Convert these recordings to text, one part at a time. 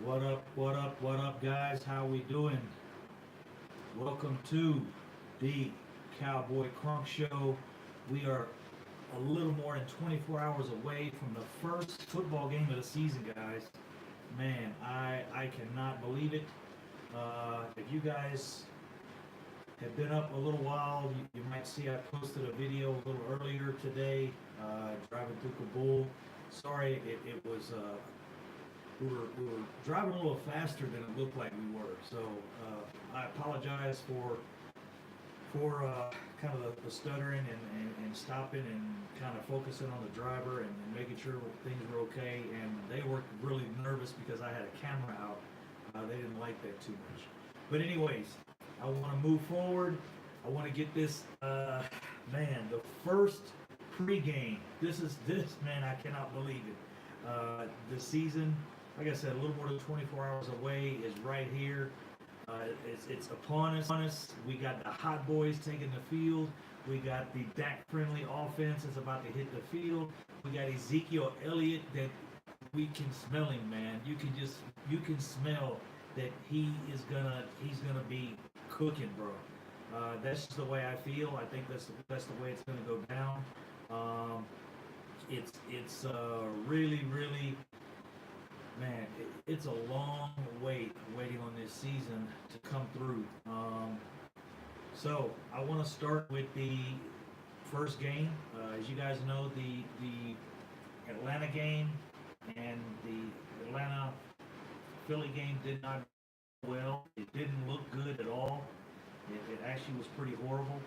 What up, what up, guys? How we doing? Welcome to the Cowboy Crunk Show. We are a little more than 24 hours away from the first football game of the season, guys. Man, I cannot believe it. If you guys have been up a little while, you might see I posted a video a little earlier today, driving through Kabul. Sorry, it was we were driving a little faster than it looked like we were. So I apologize for kind of the stuttering and stopping and kind of focusing on the driver and making sure things were okay. And they were really nervous because I had a camera out. They didn't like that too much. But anyways, I want to move forward. I want to get this, man, the first pregame. This man, I cannot believe it. The season, like I said, a little more than 24 hours away, is right here. It's upon us. We got the hot boys taking the field. We got the Dak friendly offense that's about to hit the field. We got Ezekiel Elliott that we can smell him, man. You can smell that he's gonna be cooking, bro. That's just the way I feel. I think that's the way it's gonna go down. It's really, man, it's a long waiting on this season to come through. So I want to start with the first game. As you guys know, the Atlanta game and the Atlanta Philly game did not go well. It didn't look good at all. It actually was pretty horrible.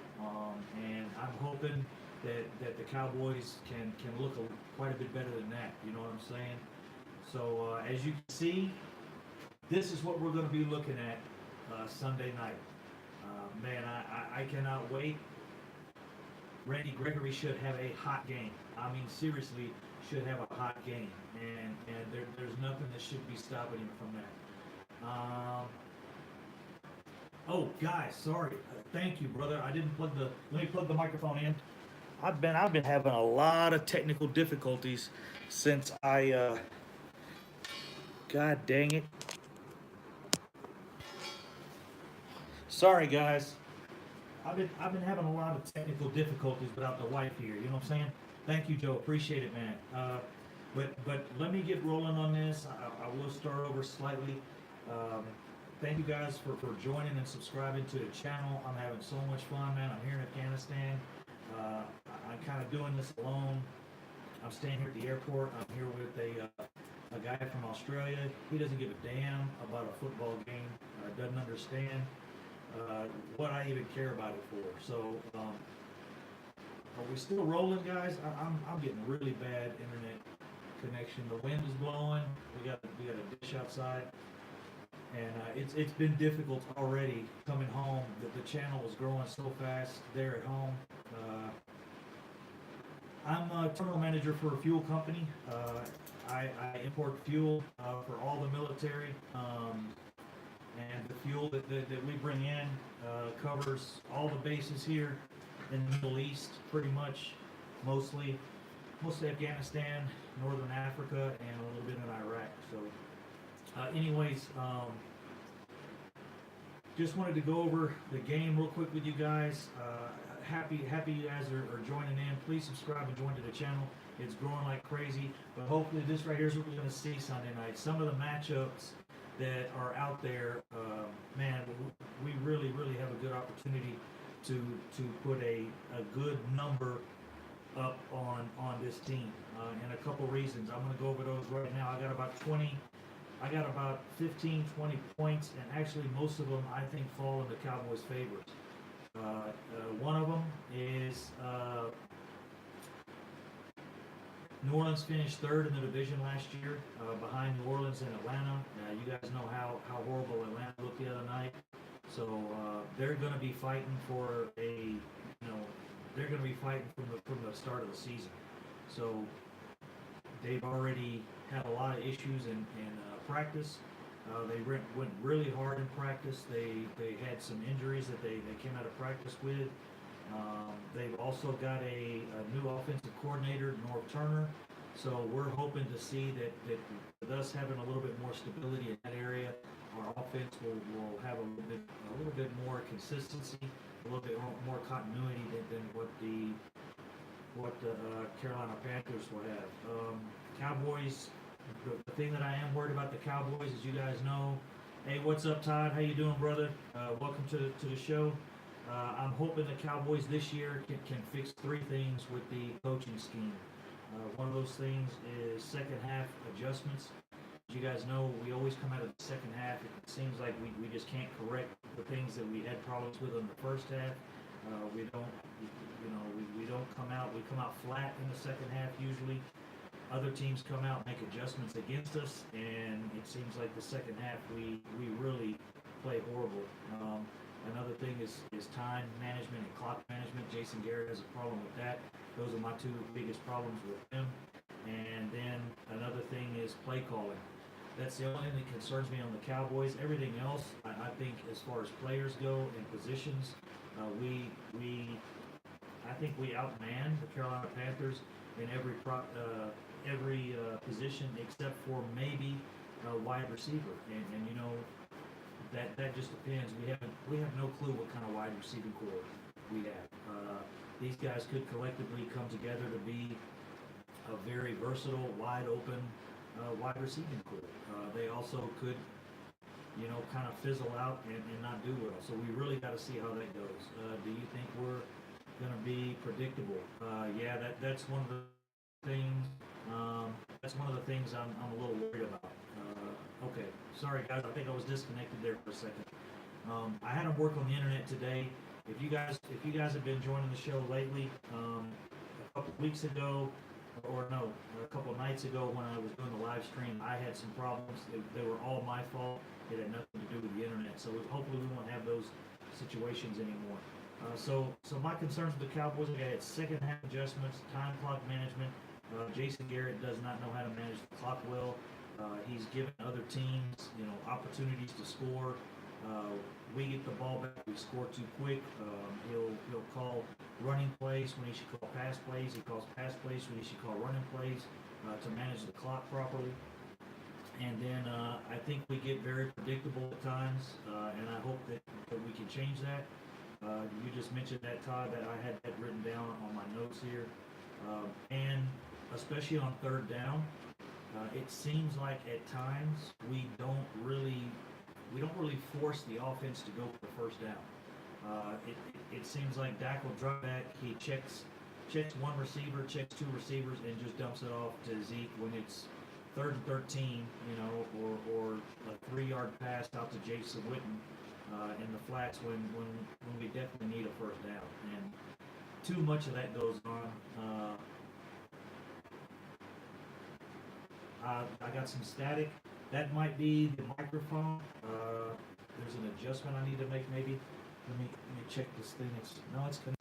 And I'm hoping that the Cowboys can look quite a bit better than that. You know what I'm saying? So as you can see, this is what we're going to be looking at Sunday night. Man, I cannot wait. Randy Gregory should have a hot game. I mean, seriously, should have a hot game. And there's nothing that should be stopping him from that. Oh, guys, sorry. Thank you, brother. I didn't plug let me plug the microphone in. I've been having a lot of technical difficulties since God dang it. Sorry, guys. I've been having a lot of technical difficulties without the wife here. You know what I'm saying? Thank you, Joe. Appreciate it, man. But let me get rolling on this. I will start over slightly. Thank you guys for joining and subscribing to the channel. I'm having so much fun, man. I'm here in Afghanistan. I'm kind of doing this alone. I'm staying here at the airport. I'm here with a guy from Australia. He doesn't give a damn about a football game. Doesn't understand what I even care about it for. So, are we still rolling, guys? I'm getting really bad internet connection. The wind is blowing. We got a dish outside, and it's been difficult already coming home. The channel was growing so fast there at home. I'm a terminal manager for a fuel company. I import fuel for all the military, and the fuel that we bring in covers all the bases here in the Middle East, pretty much, mostly Afghanistan, Northern Africa, and a little bit in Iraq. So, anyways, just wanted to go over the game real quick with you guys. Happy you guys are joining in. Please subscribe and join to the channel. It's growing like crazy, but hopefully this right here is what we're going to see Sunday night. Some of the matchups that are out there, man, we really have a good opportunity to put a good number up on this team, and a couple reasons. I'm going to go over those right now. I got about 15, 20 points, and actually most of them I think fall in the Cowboys' favor. One of them is New Orleans finished third in the division last year, behind New Orleans and Atlanta. You guys know how horrible Atlanta looked the other night. So they're going to be fighting they're going to be fighting from the start of the season. So they've already had a lot of issues in practice. They went really hard in practice. They had some injuries that they came out of practice with. They've also got a new offensive coordinator, Norv Turner. So we're hoping to see that with us having a little bit more stability in that area, our offense will have a little bit more consistency, a little bit more continuity than what the Carolina Panthers will have. Cowboys. The thing that I am worried about the Cowboys, as you guys know. Hey, what's up, Todd? How you doing, brother? Welcome to the show. I'm hoping the Cowboys this year can fix three things with the coaching scheme. One of those things is second half adjustments. As you guys know, we always come out of the second half. It seems like we just can't correct the things that we had problems with in the first half. We don't, we don't come out. We come out flat in the second half usually. Other teams come out, make adjustments against us, and it seems like the second half we really play horrible. Another thing is time management and clock management. Jason Garrett has a problem with that. Those are my two biggest problems with him. And then another thing is play calling. That's the only thing that concerns me on the Cowboys. Everything else, I think, as far as players go and positions, I think we outman the Carolina Panthers in every position except for maybe wide receiver. And you know that just depends. We have no clue what kind of wide receiving core we have. These guys could collectively come together to be a very versatile, wide open wide receiving core. They also could, kind of fizzle out and not do well. So we really got to see how that goes. Do you think we're going to be predictable? Yeah, that's one of the things. That's one of the things I'm a little worried about. Okay, sorry guys, I think I was disconnected there for a second. I had to work on the internet today. If you guys have been joining the show lately, a couple weeks ago, or no, a couple nights ago when I was doing the live stream, I had some problems. They were all my fault. It had nothing to do with the internet. So hopefully we won't have those situations anymore. So my concerns with the Cowboys, I had second half adjustments, time clock management. Jason Garrett does not know how to manage the clock well. He's given other teams, opportunities to score. We get the ball back, we score too quick. He'll call running plays when he should call pass plays. He calls pass plays when he should call running plays to manage the clock properly. And then I think we get very predictable at times, and I hope that we can change that. You just mentioned that, Todd, that I had that written down on my notes here. And especially on third down, it seems like at times we don't really force the offense to go for the first down. It seems like Dak will drop back, he checks one receiver, checks two receivers, and just dumps it off to Zeke when it's 3rd and 13, or a 3-yard pass out to Jason Witten in the flats when we definitely need a first down. And too much of that goes on. I got some static. That might be the microphone. There's an adjustment I need to make maybe. Let me check this thing. It's connected.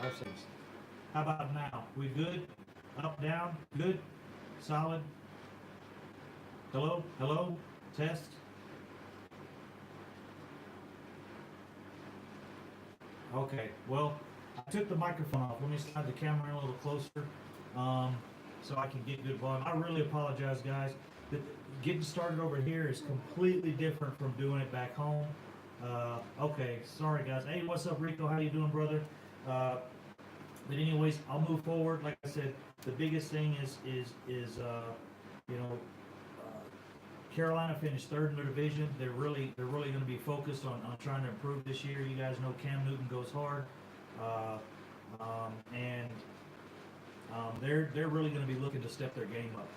5 seconds. How about now? We good? Up, down? Good? Solid? Hello? Hello? Test? Okay, well, I took the microphone off. Let me slide the camera in a little closer, so I can get good volume. I really apologize, guys. Getting started over here is completely different from doing it back home. Okay, sorry guys. Hey, what's up, Rico? How you doing, brother? But anyways, I'll move forward. Like I said, the biggest thing is you know, Carolina finished third in their division. They're really going to be focused on trying to improve this year. You guys know Cam Newton goes hard, and they're really going to be looking to step their game up.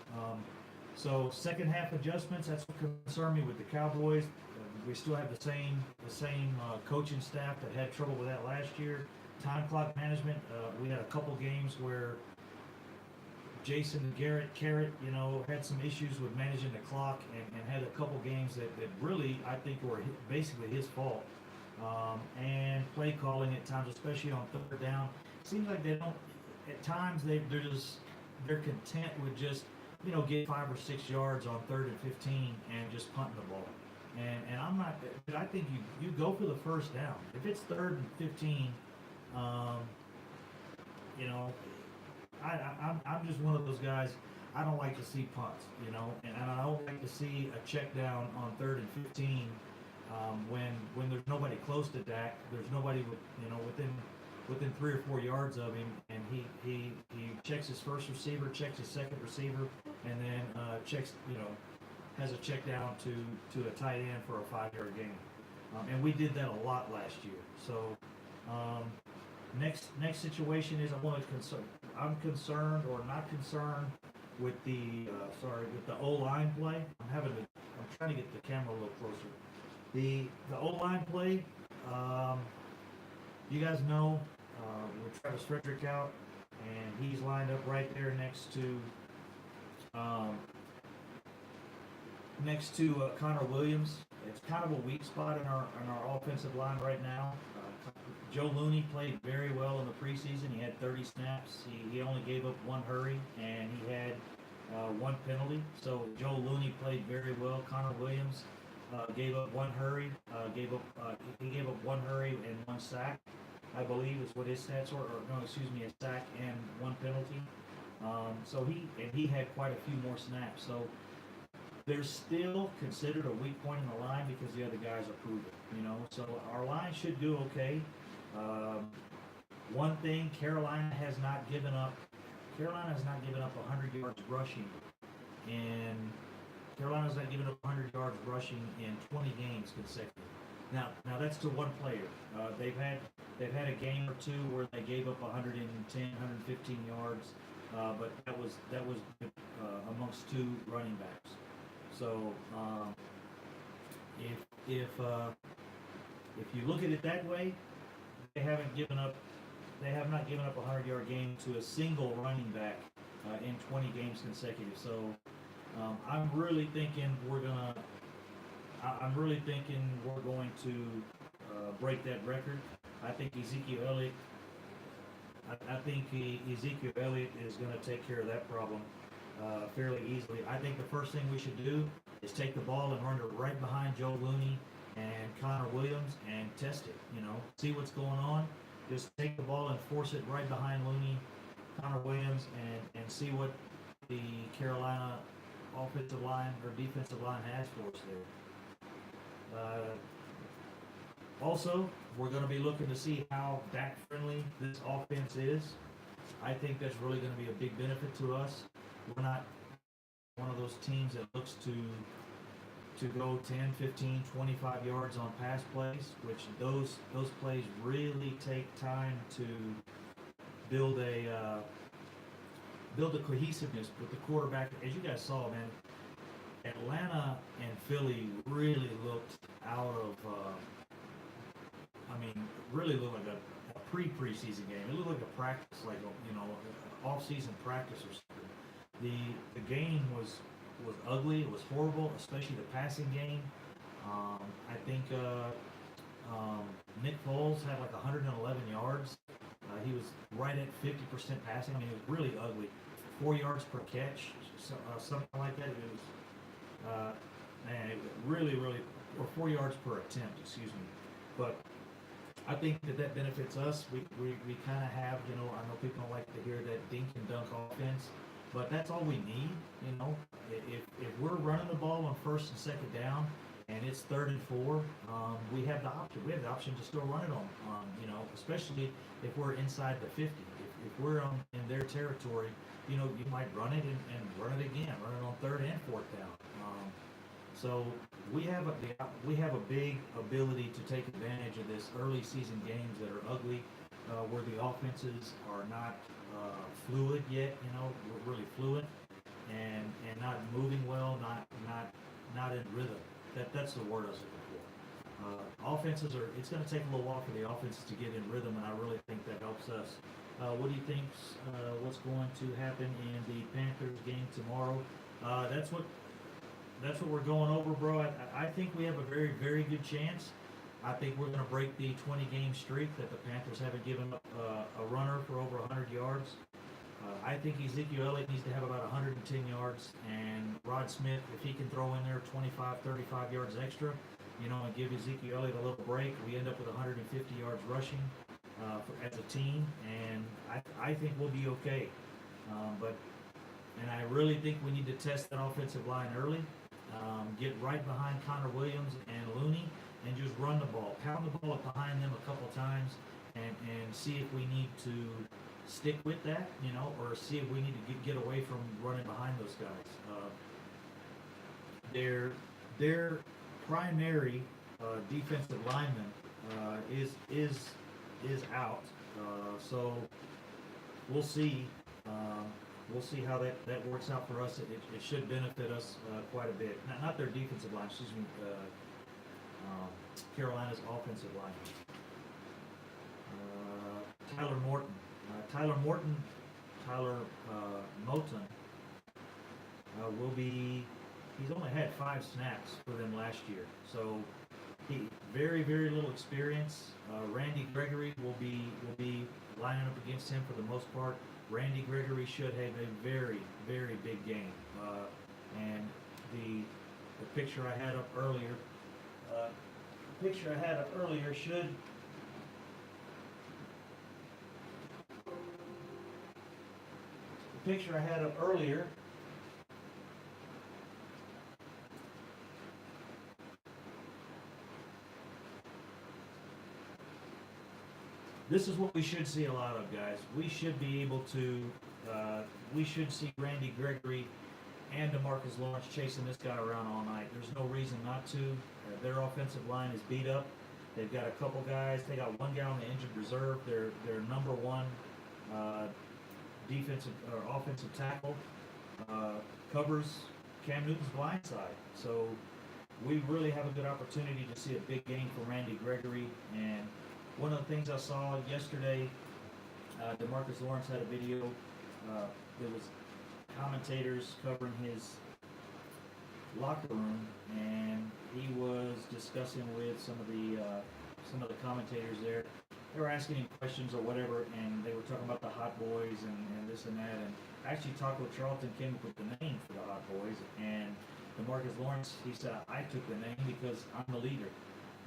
So second half adjustments, that's what concerned me with the Cowboys. We still have the same coaching staff that had trouble with that last year. Time clock management. We had a couple games where Jason Carrot, had some issues with managing the clock and had a couple games that really, I think, were basically his fault. And play calling at times, especially on third down. Seems like they don't, at times they're content with just, get 5 or 6 yards on 3rd and 15 and just punting the ball. And I'm not, I think you go for the first down. If it's 3rd and 15, I'm just one of those guys. I don't like to see punts, and I don't like to see a check down on 3rd and 15 when there's nobody close to Dak. There's nobody within 3 or 4 yards of him, and he checks his first receiver, checks his second receiver, and then has a check down to a tight end for a 5-yard gain. And we did that a lot last year. So next situation is I'm concerned or not concerned with the O-line play. I'm trying to get the camera a little closer. The O-line play, you guys know, with Travis Frederick out, and he's lined up right there next to Connor Williams. It's kind of a weak spot in our offensive line right now. Joe Looney played very well in the preseason. He had 30 snaps. He only gave up 1 hurry, and he had 1 penalty. So Joe Looney played very well. Connor Williams gave up 1 hurry. He gave up 1 hurry and 1 sack, I believe is what his stats were. A sack and 1 penalty. So he had quite a few more snaps. So they're still considered a weak point in the line because the other guys are proven, So our line should do okay. One thing, Carolina has not given up 100 yards rushing, and Carolina's not given up 100 yards rushing in 20 games consecutive. Now that's to one player. They've had a game or two where they gave up 110, 115 yards, but that was amongst 2 running backs. So if you look at it that way, they have not given up a 100-yard game to a single running back in 20 games consecutive. So I'm really thinking we're going to break that record. I think Ezekiel Elliott is going to take care of that problem fairly easily. I think the first thing we should do is take the ball and run it right behind Joe Looney and Connor Williams and test it, see what's going on. Just take the ball and force it right behind Looney, Connor Williams, and see what the Carolina offensive line or defensive line has for us there. Also, we're going to be looking to see how Dak friendly this offense is. I think that's really going to be a big benefit to us. We're not one of those teams that looks to go 10, 15, 25 yards on pass plays, which those plays really take time to build a cohesiveness with the quarterback. As you guys saw, man, Atlanta and Philly really looked out of, really looked like a preseason game. It looked like a practice, like an off-season practice or something. The game was ugly. It was horrible, especially the passing game. I think Nick Foles had like 111 yards. He was right at 50% passing. I mean, he was really ugly. 4 yards per catch, something like that. It was, man, it was really, or 4 yards per attempt, excuse me. But I think that benefits us. We kind of have, I know people don't like to hear that dink and dunk offense, but that's all we need, If we're running the ball on first and second down, and it's 3rd and 4, we have the option. We have the option to still run it on especially if we're inside the 50. If we're in their territory, you might run it and run it again, run it on 3rd and 4th down. So we have a big ability to take advantage of this early season games that are ugly, where the offenses are not fluid yet. We're really fluid and not moving well, not in rhythm. That's the word I was looking for. Offenses it's going to take a little while for the offenses to get in rhythm, and I really think that helps us. What do you think's what's going to happen in the Panthers game tomorrow? That's what we're going over, bro. I think we have a very, very good chance. I think we're going to break the 20-game streak that the Panthers haven't given up a runner for over 100 yards. I think Ezekiel Elliott needs to have about 110 yards, and Rod Smith, if he can throw in there 25, 35 yards extra, and give Ezekiel Elliott a little break, we end up with 150 yards rushing as a team, and I think we'll be okay. And I really think we need to test that offensive line early, get right behind Connor Williams and Looney, and just run the ball, pound the ball up behind them a couple times, and see if we need to stick with that, or see if we need to get away from running behind those guys. Their primary defensive lineman is out, so we'll see. We'll see how that works out for us. It should benefit us quite a bit. Not their defensive line, excuse me. Carolina's offensive line. Tyler Moton will be. He's only had 5 snaps for them last year, so he very, very little experience. Randy Gregory will be lining up against him for the most part. Randy Gregory should have a very, very big game. And the picture I had up earlier, should. The picture I had up earlier. This is what we should see a lot of, guys. We should be able to, we should see Randy Gregory and DeMarcus Lawrence chasing this guy around all night. There's no reason not to. Their offensive line is beat up. They've got a couple guys. They got one guy on the injured reserve. Their number one defensive or offensive tackle covers Cam Newton's blind side. So we really have a good opportunity to see a big game for Randy Gregory. And one of the things I saw yesterday, DeMarcus Lawrence had a video. There was commentators covering his locker room, and he was discussing with some of the commentators there. They were asking him questions or whatever, and they were talking about the Hot Boys and this and that. And actually, Taco Charlton came up with the name for the Hot Boys, and DeMarcus Lawrence, he said, I took the name because I'm the leader.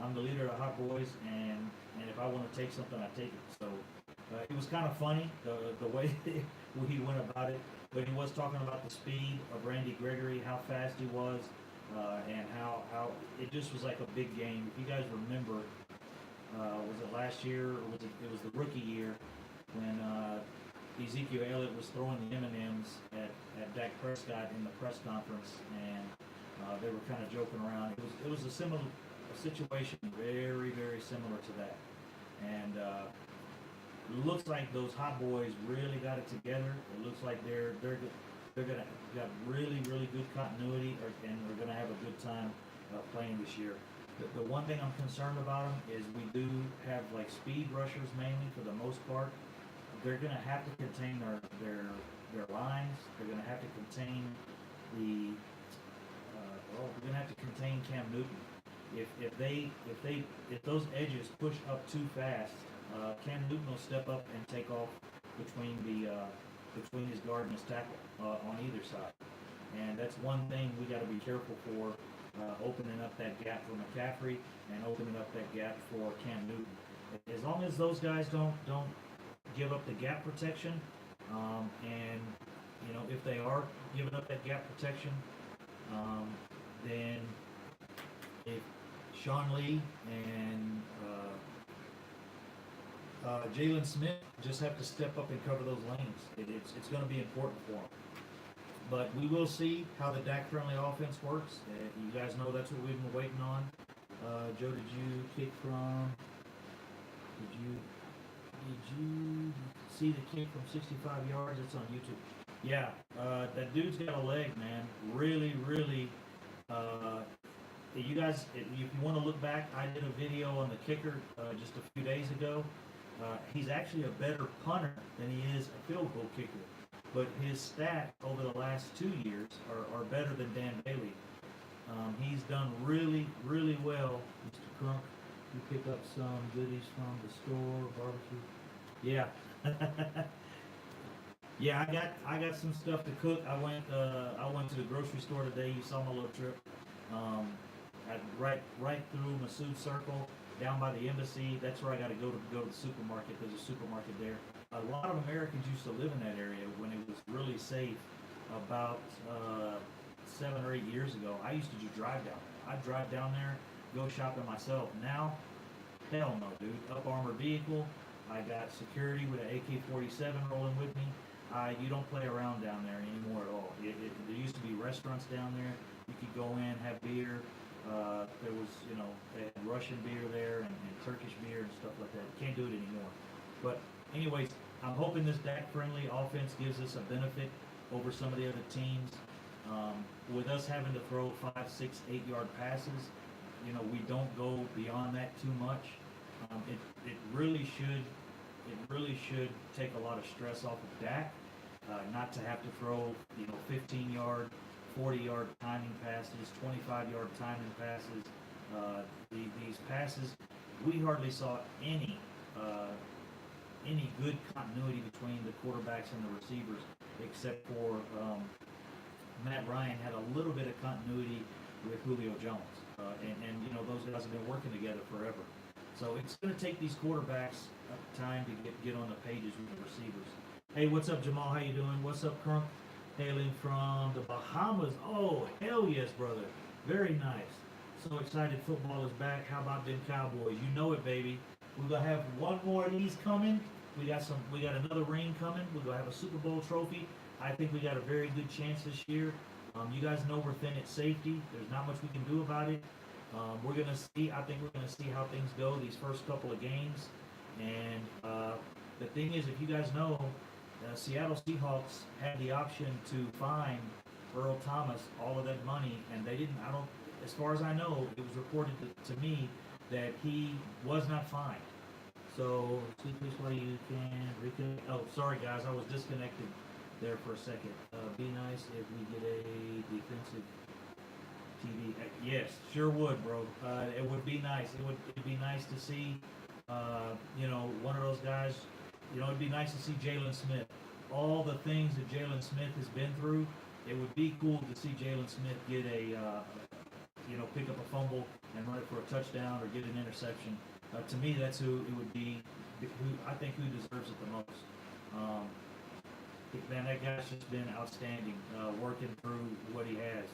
I'm the leader of the Hot Boys, and if I want to take something, I take it. So it was kind of funny, the way he went about it. But he was talking about the speed of Randy Gregory, how fast he was, and how it just was like a big game. If you guys remember, was it last year, or it was the rookie year, when Ezekiel Elliott was throwing the M&Ms at Dak Prescott in the press conference, and they were kind of joking around. It was a similar situation, very, very similar to that. And looks like those Hot Boys really got it together. It looks like they're gonna got really, really good continuity, and they're gonna have a good time playing this year. The one thing I'm concerned about them is we do have like speed rushers mainly for the most part. They're gonna have to contain their lines. They're gonna have to contain we're gonna have to contain Cam Newton. If those edges push up too fast, Cam Newton will step up and take off between his guard and his tackle on either side. And that's one thing we got to be careful for, opening up that gap for McCaffrey and opening up that gap for Cam Newton. As long as those guys don't give up the gap protection, and if they are giving up that gap protection, then if Sean Lee and Jalen Smith just have to step up and cover those lanes. It's going to be important for them. But we will see how the Dak friendly offense works. You guys know that's what we've been waiting on. Joe, did you kick from? Did you see the kick from 65 yards? It's on YouTube. Yeah, that dude's got a leg, man. Really, really. You guys, if you want to look back, I did a video on the kicker just a few days ago. He's actually a better punter than he is a field goal kicker. But his stats over the last 2 years are better than Dan Bailey. He's done really, really well. Mr. Crunk, you pick up some goodies from the store, barbecue. Yeah. Yeah, I got some stuff to cook. I went to the grocery store today. You saw my little trip. Right through Masood Circle, down by the embassy. That's where I got to go to the supermarket. There's a supermarket there. A lot of Americans used to live in that area when it was really safe. About 7 or 8 years ago, I used to just drive down there. I'd drive down there, go shopping myself. Now, hell no, dude. Up armored vehicle. I got security with an AK-47 rolling with me. You don't play around down there anymore at all. There used to be restaurants down there. You could go in, have beer. There was, they had Russian beer there and Turkish beer and stuff like that. Can't do it anymore. But anyways, I'm hoping this Dak-friendly offense gives us a benefit over some of the other teams. With us having to throw 5, 6, 8-yard passes, we don't go beyond that too much. It really should take a lot of stress off of Dak, not to have to throw 15-yard, 40-yard timing passes, 25-yard timing passes. These passes, we hardly saw any good continuity between the quarterbacks and the receivers, except for Matt Ryan had a little bit of continuity with Julio Jones, and those guys have been working together forever. So it's going to take these quarterbacks time to get on the pages with the receivers. Hey, what's up, Jamal? How you doing? What's up, Crunk? Hailing from the Bahamas. Oh, hell yes, brother. Very nice. So excited football is back. How about them Cowboys? You know it, baby. We're going to have one more of these coming. We got another ring coming. We're going to have a Super Bowl trophy. I think we got a very good chance this year. You guys know we're thin at safety. There's not much we can do about it. We're going to see. I think we're going to see how things go these first couple of games. And the thing is, if you guys know, Seattle Seahawks had the option to fine Earl Thomas all of that money, and they didn't. As far as I know, it was reported to me that he was not fined. So, see this way you can reconnect. Oh, sorry guys, I was disconnected there for a second. Be nice if we get a defensive TV. Yes, sure would, bro. It would be nice. It'd be nice to see, one of those guys. It'd be nice to see Jalen Smith. All the things that Jalen Smith has been through, it would be cool to see Jalen Smith get pick up a fumble and run it for a touchdown or get an interception. To me, that's who it would be. I think who deserves it the most. Man, that guy's just been outstanding, working through what he has.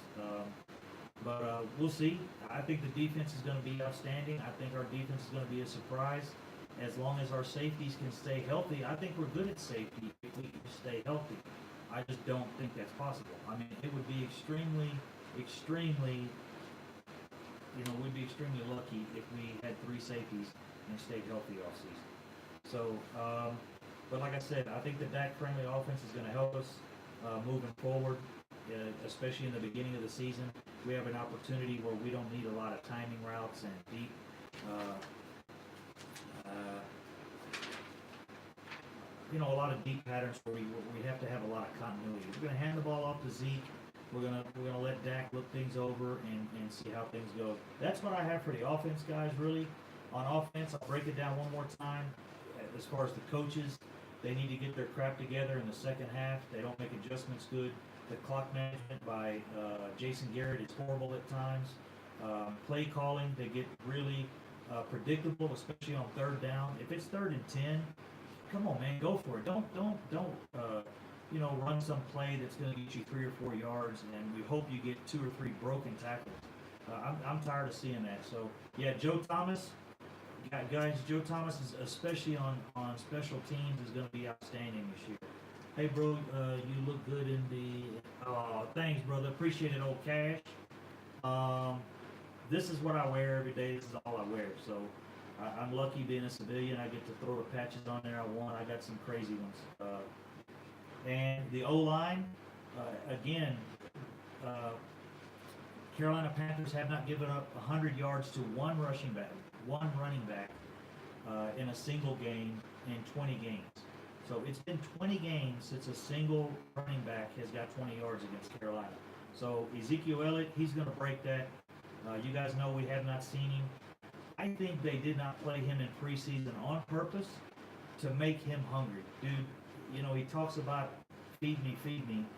But we'll see. I think the defense is going to be outstanding. I think our defense is going to be a surprise. As long as our safeties can stay healthy, I think we're good at safety if we can stay healthy. I just don't think that's possible. I mean, it would be extremely, we'd be extremely lucky if we had 3 safeties and stayed healthy all season. So, but like I said, I think the Dak-friendly offense is going to help us moving forward, especially in the beginning of the season. We have an opportunity where we don't need a lot of timing routes and deep a lot of deep patterns where we have to have a lot of continuity. We're going to hand the ball off to Zeke. We're gonna let Dak look things over and see how things go. That's what I have for the offense, guys. Really, on offense, I'll break it down one more time. as far as the coaches, they need to get their crap together in the second half. They don't make adjustments good. The clock management by Jason Garrett is horrible at times. Play calling, they get really predictable, especially on third down. If it's 3rd and 10, come on, man, go for it. Don't run some play that's going to get you 3 or 4 yards, and we hope you get 2 or 3 broken tackles. I'm tired of seeing that. So yeah, Joe Thomas, guys, Joe Thomas is especially on special teams is going to be outstanding this year. Hey, bro, you look good in the. Thanks, brother. Appreciate it, old Cash. This is what I wear every day. This is all I wear. So I'm lucky being a civilian. I get to throw the patches on there I want. I got some crazy ones. And the O-line, again, Carolina Panthers have not given up 100 yards to one running back in a single game in 20 games. So it's been 20 games since a single running back has got 20 yards against Carolina. So Ezekiel Elliott, he's going to break that. You guys know we have not seen him. I think they did not play him in preseason on purpose to make him hungry. Dude, he talks about feed me.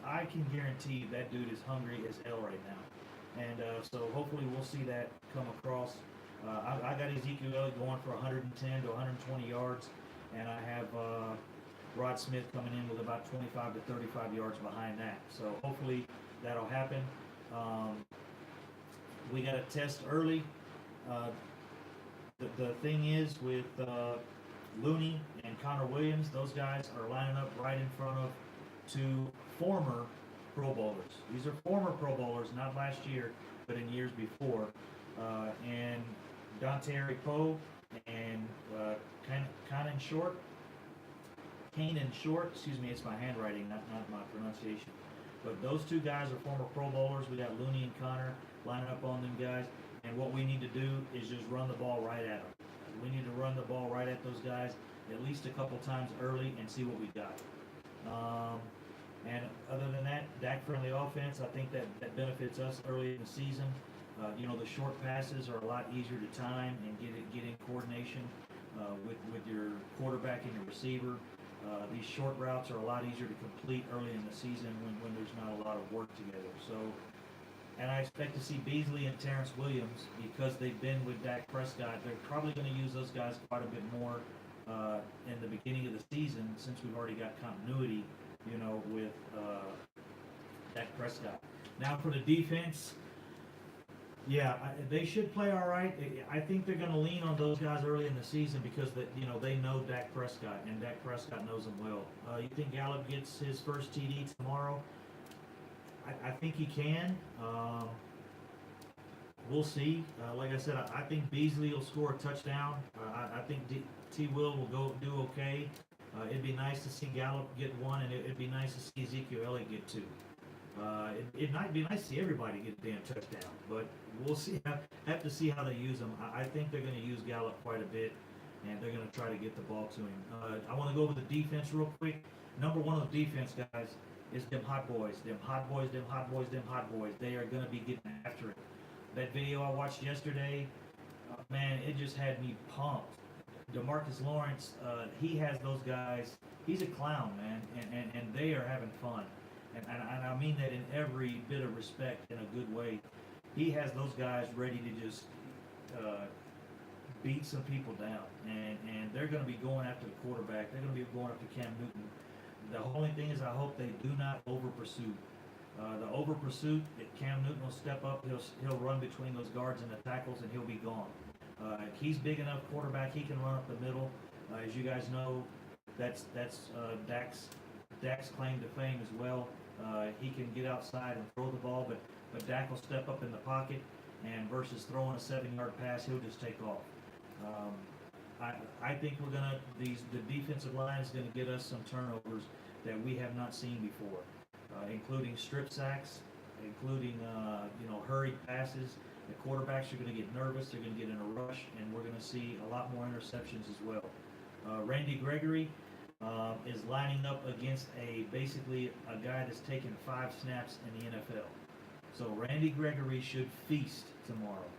I can guarantee you that dude is hungry as hell right now. And so hopefully we'll see that come across. I got Ezekiel Elliott going for 110 to 120 yards, and I have Rod Smith coming in with about 25 to 35 yards behind that. So hopefully that'll happen. We got a test early. The thing is with Looney and Connor Williams, those guys are lining up right in front of 2 former Pro Bowlers. These are former Pro Bowlers, not last year, but in years before. And Dante Poe and Kanan Short, excuse me, it's my handwriting, not my pronunciation. But those 2 guys are former Pro Bowlers. We got Looney and Connor lining up on them guys. And what we need to do is just run the ball right at them. We need to run the ball right at those guys at least a couple times early and see what we got. And other than that, Dak-friendly offense, I think that benefits us early in the season. The short passes are a lot easier to time and get in coordination with your quarterback and your receiver. These short routes are a lot easier to complete early in the season when there's not a lot of work together. So, and I expect to see Beasley and Terrence Williams, because they've been with Dak Prescott, they're probably going to use those guys quite a bit more in the beginning of the season, since we've already got continuity, with Dak Prescott. Now for the defense, yeah, they should play all right. I think they're going to lean on those guys early in the season because they know Dak Prescott, and Dak Prescott knows them well. You think Gallup gets his first TD tomorrow? I think he can. We'll see. Like I said, I think Beasley will score a touchdown. I think T. Will go do okay. It'd be nice to see Gallup get 1, and it'd be nice to see Ezekiel Elliott get 2. It might be nice to see everybody get a damn touchdown, but we'll see. Have to see how they use them. I think they're going to use Gallup quite a bit, and they're going to try to get the ball to him. I want to go over the defense real quick. Number 1 on the defense, guys, is them hot boys. Them hot boys. They are going to be getting after it. That video I watched yesterday, man, it just had me pumped. DeMarcus Lawrence, he has those guys. He's a clown, man, and they are having fun. And I mean that in every bit of respect, in a good way. He has those guys ready to just beat some people down. And they're going to be going after the quarterback. They're going to be going after Cam Newton. The only thing is I hope they do not over-pursue. The over-pursuit, Cam Newton will step up. He'll run between those guards and the tackles, and he'll be gone. He's big enough quarterback. He can run up the middle. As you guys know, that's Dak's claim to fame as well. He can get outside and throw the ball, but Dak will step up in the pocket, and versus throwing a 7-yard pass, he'll just take off. I think the defensive line is going to get us some turnovers that we have not seen before, including strip sacks, including hurried passes. The quarterbacks are going to get nervous. They're going to get in a rush, and we're going to see a lot more interceptions as well. Randy Gregory is lining up against basically a guy that's taken 5 snaps in the NFL. So Randy Gregory should feast tomorrow.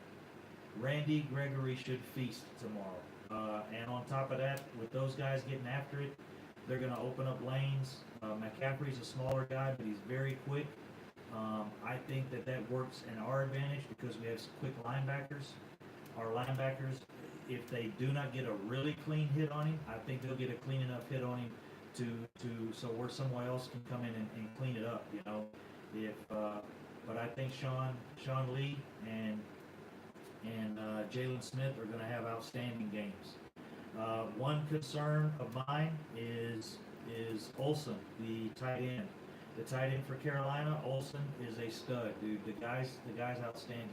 And on top of that, with those guys getting after it, they're going to open up lanes. McCaffrey's a smaller guy, but he's very quick. I think that works in our advantage because we have some quick linebackers. Our linebackers, if they do not get a really clean hit on him, I think they'll get a clean enough hit on him so where someone else can come in and clean it up, you know. But I think Sean Lee and Jalen Smith are going to have outstanding games. One concern of mine is Olsen, the tight end. The tight end for Carolina, Olsen is a stud, dude. The guy's outstanding.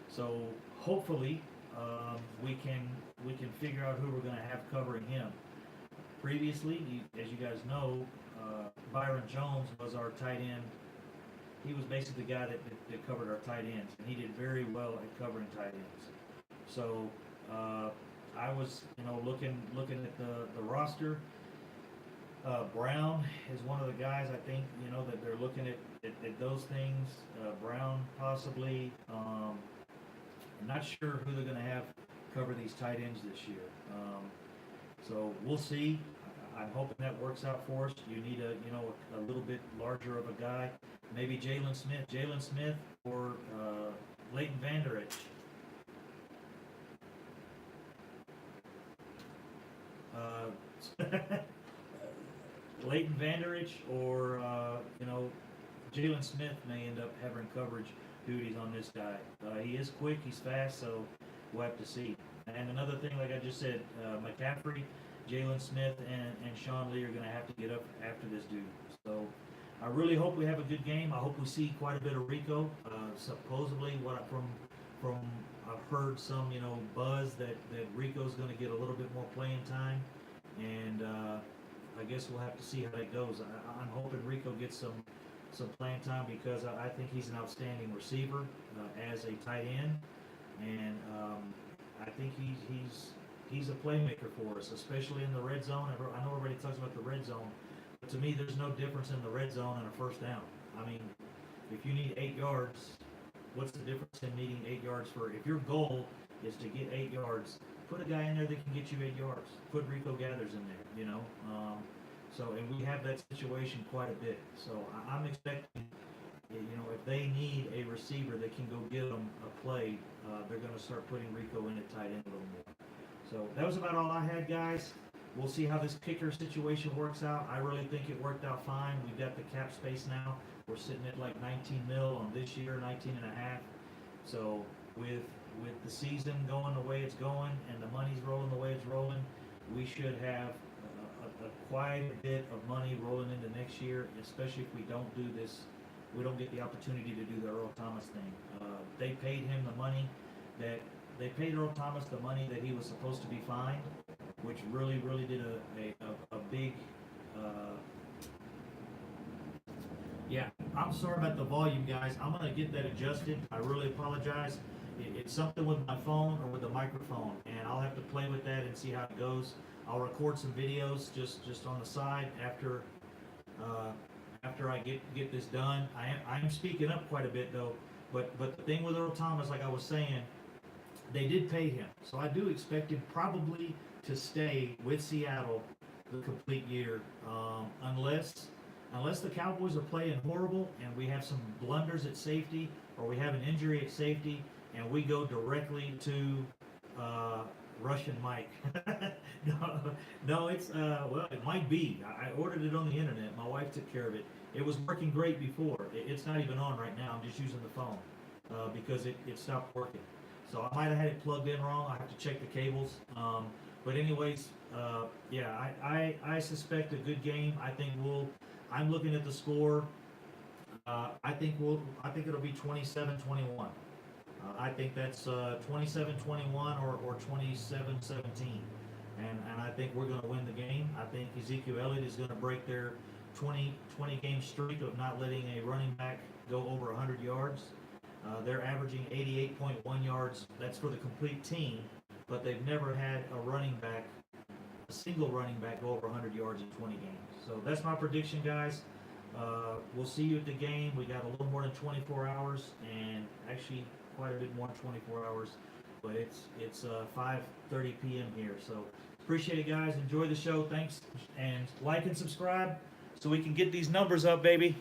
So hopefully we can figure out who we're going to have covering him. Previously, as you guys know, Byron Jones was our tight end. He was basically the guy that covered our tight ends, and he did very well at covering tight ends. So I was, looking at the roster. Brown is one of the guys I think, that they're looking at those things. Brown possibly. I'm not sure who they're going to have cover these tight ends this year. So we'll see. I'm hoping that works out for us. You need a little bit larger of a guy. Maybe Jalen Smith or Leighton Vander Esch. Leighton Vander Esch or Jalen Smith may end up having coverage duties on this guy. He is quick, he's fast, so we'll have to see. And another thing, like I just said, McCaffrey, Jalen Smith, and Sean Lee are going to have to get up after this dude. So I really hope we have a good game. I hope we see quite a bit of Rico. Supposedly, from I've heard some buzz that Rico's going to get a little bit more playing time, and I guess we'll have to see how that goes. I'm hoping Rico gets some playing time because I think he's an outstanding receiver as a tight end, and I think he's a playmaker for us, especially in the red zone. I know everybody talks about the red zone, but to me, there's no difference in the red zone and a first down. I mean, if you need 8 yards, what's the difference in needing 8 yards if your goal is to get 8 yards, put a guy in there that can get you 8 yards. Put Rico Gathers in there, and we have that situation quite a bit. So I'm expecting, if they need a receiver that can go give them a play, they're going to start putting Rico in at tight end a little more. So that was about all I had, guys. We'll see how this kicker situation works out. I really think it worked out fine. We've got the cap space now. We're sitting at like 19 mil on this year, 19 and a half. So with the season going the way it's going and the money's rolling the way it's rolling, we should have quite a bit of money rolling into next year, especially if we don't do this. We don't get the opportunity to do the Earl Thomas thing. They paid him the money they paid Earl Thomas the money that he was supposed to be fined, which really did a big. Yeah, I'm sorry about the volume, guys. I'm gonna get that adjusted. I really apologize. It's something with my phone or with the microphone, and I'll have to play with that and see how it goes. I'll record some videos just on the side after I get this done. I'm speaking up quite a bit though, but the thing with Earl Thomas, like I was saying, they did pay him, so I do expect him probably to stay with Seattle the complete year, unless the Cowboys are playing horrible and we have some blunders at safety, or we have an injury at safety and we go directly to Russian Mike. No, it's well, it might be. I ordered it on the internet. My wife took care of it. It was working great before. It's not even on right now. I'm just using the phone because it stopped working. So I might have had it plugged in wrong. I have to check the cables. But anyways, yeah, I suspect a good game. I'm looking at the score. I think it'll be 27-21. I think that's 27-21 or 27-17. And I think we're going to win the game. I think Ezekiel Elliott is going to break their 20 game streak of not letting a running back go over 100 yards. They're averaging 88.1 yards. That's for the complete team, but they've never had a single running back go over 100 yards in 20 games. So that's my prediction, guys. We'll see you at the game. We got a little more than 24 hours, and actually quite a bit more than 24 hours but it's 5:30 p.m. here. So appreciate it, guys. Enjoy the show. Thanks, and like and subscribe so we can get these numbers up, baby.